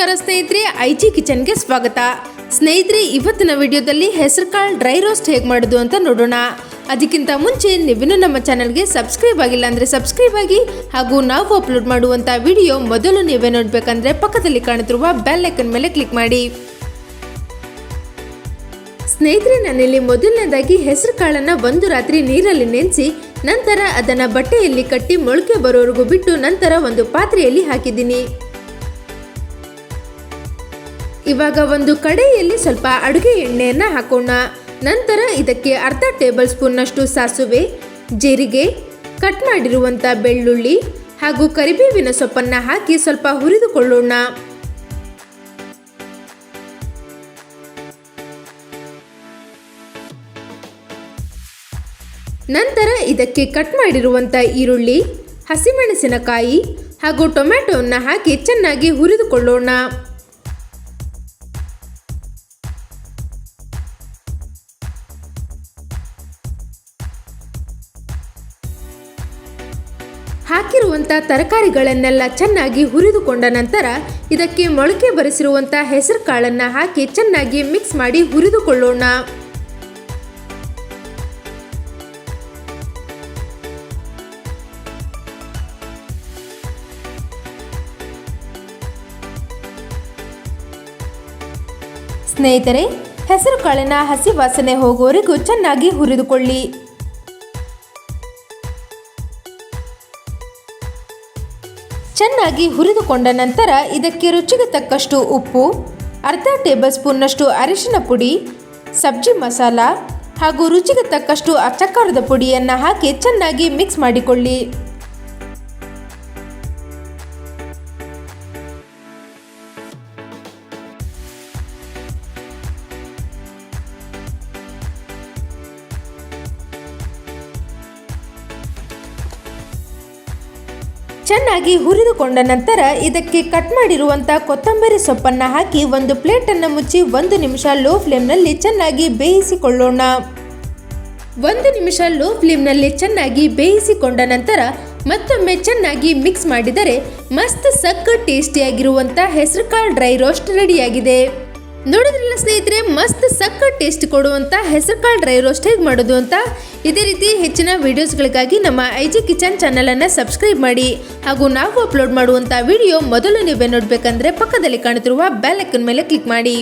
ನಮಸ್ಕಾರ ಸ್ನೇಹಿತರೆ, ಐಜಿ ಕಿಚನ್ಗೆ ಸ್ವಾಗತ. ಸ್ನೇಹಿತರೆ, ಇವತ್ತಿನ ವಿಡಿಯೋದಲ್ಲಿ ಹೆಸರುಕಾಳು ಡ್ರೈ ರೋಸ್ಟ್ ಹೇಗೆ ಮಾಡೋದು ಅಂತ ನೋಡೋಣ. ಅದಕ್ಕಿಂತ ಮುಂಚೆ ನೀವಿನ್ನೂ ನಮ್ಮ ಚಾನಲ್ಗೆ ಸಬ್ಸ್ಕ್ರೈಬ್ ಆಗಿಲ್ಲ ಅಂದರೆ ಸಬ್ಸ್ಕ್ರೈಬ್ ಆಗಿ, ಹಾಗೂ ನಾವು ಅಪ್ಲೋಡ್ ಮಾಡುವಂಥ ವಿಡಿಯೋ ಮೊದಲು ನೀವೇ ನೋಡಬೇಕಂದ್ರೆ ಪಕ್ಕದಲ್ಲಿ ಕಾಣುತ್ತಿರುವ ಬೆಲ್ ಐಕನ್ ಮೇಲೆ ಕ್ಲಿಕ್ ಮಾಡಿ. ಸ್ನೇಹಿತರೆ, ನಾನಿಲ್ಲಿ ಮೊದಲನೇದಾಗಿ ಹೆಸರು ಕಾಳನ್ನು ಒಂದು ರಾತ್ರಿ ನೀರಲ್ಲಿ ನೆನೆಸಿ ನಂತರ ಅದನ್ನು ಬಟ್ಟೆಯಲ್ಲಿ ಕಟ್ಟಿ ಮೊಳಕೆ ಬರೋವರೆಗೂ ಬಿಟ್ಟು ನಂತರ ಒಂದು ಪಾತ್ರೆಯಲ್ಲಿ ಹಾಕಿದ್ದೀನಿ. ಇವಾಗ ಒಂದು ಕಡೆಯಲ್ಲಿ ಸ್ವಲ್ಪ ಅಡುಗೆ ಎಣ್ಣೆಯನ್ನು ಹಾಕೋಣ. ನಂತರ ಇದಕ್ಕೆ ಅರ್ಧ ಟೇಬಲ್ ಸ್ಪೂನ್ನಷ್ಟು ಸಾಸುವೆ, ಜೀರಿಗೆ, ಕಟ್ ಮಾಡಿರುವಂಥ ಬೆಳ್ಳುಳ್ಳಿ ಹಾಗೂ ಕರಿಬೇವಿನ ಸೊಪ್ಪನ್ನು ಹಾಕಿ ಸ್ವಲ್ಪ ಹುರಿದುಕೊಳ್ಳೋಣ. ನಂತರ ಇದಕ್ಕೆ ಕಟ್ ಮಾಡಿರುವಂಥ ಈರುಳ್ಳಿ, ಹಸಿಮೆಣಸಿನಕಾಯಿ ಹಾಗೂ ಟೊಮ್ಯಾಟೊವನ್ನು ಹಾಕಿ ಚೆನ್ನಾಗಿ ಹುರಿದುಕೊಳ್ಳೋಣ. ಹಾಕಿರುವಂಥ ತರಕಾರಿಗಳನ್ನೆಲ್ಲ ಚೆನ್ನಾಗಿ ಹುರಿದುಕೊಂಡ ನಂತರ ಇದಕ್ಕೆ ಮೊಳಕೆ ಬರಿಸಿರುವಂಥ ಹೆಸರು ಕಾಳನ್ನು ಹಾಕಿ ಚೆನ್ನಾಗಿ ಮಿಕ್ಸ್ ಮಾಡಿ ಹುರಿದುಕೊಳ್ಳೋಣ. ಸ್ನೇಹಿತರೆ, ಹೆಸರು ಕಾಳಿನ ಹಸಿ ವಾಸನೆ ಹೋಗುವವರೆಗೂ ಚೆನ್ನಾಗಿ ಹುರಿದುಕೊಳ್ಳಿ. ಚೆನ್ನಾಗಿ ಹುರಿದುಕೊಂಡ ನಂತರ ಇದಕ್ಕೆ ರುಚಿಗೆ ತಕ್ಕಷ್ಟು ಉಪ್ಪು, ಅರ್ಧ ಟೇಬಲ್ ಸ್ಪೂನ್ನಷ್ಟು ಅರಿಶಿನ ಪುಡಿ, ಸಬ್ಜಿ ಮಸಾಲ ಹಾಗೂ ರುಚಿಗೆ ತಕ್ಕಷ್ಟು ಅಚ್ಚಕಾರದ ಪುಡಿಯನ್ನು ಹಾಕಿ ಚೆನ್ನಾಗಿ ಮಿಕ್ಸ್ ಮಾಡಿಕೊಳ್ಳಿ. ಚೆನ್ನಾಗಿ ಹುರಿದುಕೊಂಡ ನಂತರ ಇದಕ್ಕೆ ಕಟ್ ಮಾಡಿರುವಂಥ ಕೊತ್ತಂಬರಿ ಸೊಪ್ಪನ್ನು ಹಾಕಿ ಒಂದು ಪ್ಲೇಟನ್ನು ಮುಚ್ಚಿ 1 ನಿಮಿಷ ಲೋ ಫ್ಲೇಮ್ನಲ್ಲಿ ಚೆನ್ನಾಗಿ ಬೇಯಿಸಿಕೊಳ್ಳೋಣ. 1 ನಿಮಿಷ ಲೋ ಫ್ಲೇಮ್ನಲ್ಲಿ ಚೆನ್ನಾಗಿ ಬೇಯಿಸಿಕೊಂಡ ನಂತರ ಮತ್ತೊಮ್ಮೆ ಚೆನ್ನಾಗಿ ಮಿಕ್ಸ್ ಮಾಡಿದರೆ ಮಸ್ತ್ ಸಖತ್ ಟೇಸ್ಟಿಯಾಗಿರುವಂಥ ಹೆಸರುಕಾಳು ಡ್ರೈ ರೋಸ್ಟ್ ರೆಡಿಯಾಗಿದೆ. ನೋಡಿದ್ರಲ್ಲ ಸ್ನೇಹಿತರೆ, ಮಸ್ತ್ ಸಖತ್ ಟೇಸ್ಟ್ ಕೊಡುವಂಥ ಹೆಸರುಕಾಳು ಡ್ರೈ ರೋಸ್ಟ್ ಹೇಗೆ ಮಾಡೋದು ಅಂತ. ಇದೇ ರೀತಿ ಹೆಚ್ಚಿನ ವಿಡಿಯೋಸ್ಗಳಿಗಾಗಿ ನಮ್ಮ ಐಜಿ ಕಿಚನ್ ಚಾನಲನ್ನು ಸಬ್ಸ್ಕ್ರೈಬ್ ಮಾಡಿ, ಹಾಗೂ ನಾವು ಅಪ್ಲೋಡ್ ಮಾಡುವಂಥ ವಿಡಿಯೋ ಮೊದಲು ನೀವೇ ನೋಡಬೇಕಂದ್ರೆ ಪಕ್ಕದಲ್ಲಿ ಕಾಣುತ್ತಿರುವ ಬೆಲ್ ಐಕನ್ ಮೇಲೆ ಕ್ಲಿಕ್ ಮಾಡಿ.